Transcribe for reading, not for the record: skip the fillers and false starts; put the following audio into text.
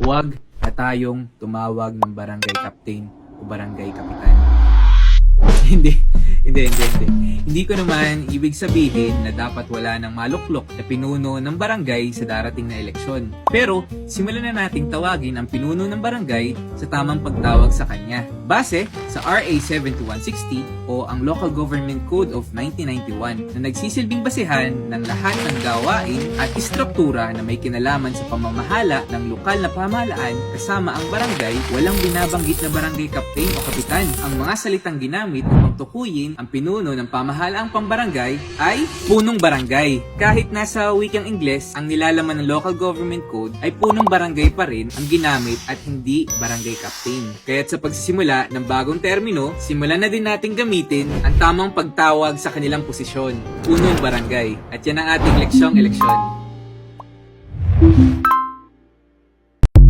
Huwag na tayong tumawag ng barangay captain o barangay kapitan. Hindi. Hindi ko naman ibig sabihin na dapat wala ng maluklok na pinuno ng barangay sa darating na eleksyon. Pero, simulan na nating tawagin ang pinuno ng barangay sa tamang pagtawag sa kanya. Base sa RA 72160 o ang Local Government Code of 1991 na nagsisilbing basehan ng lahat ng gawain at istruktura na may kinalaman sa pamamahala ng lokal na pamahalaan kasama ang barangay, walang binabanggit na barangay captain o kapitan. Ang mga salitang ginamit upang tukuyin ang pinuno ng pamahalaang pambarangay ay punong barangay. Kahit nasa wikang Ingles, ang nilalaman ng Local Government Code ay punong barangay pa rin ang ginamit at hindi barangay captain. Kaya't sa pagsisimula ng bagong termino, simulan na din natin gamitin ang tamang pagtawag sa kanilang posisyon, punong barangay. At yan ang ating leksyong eleksyon.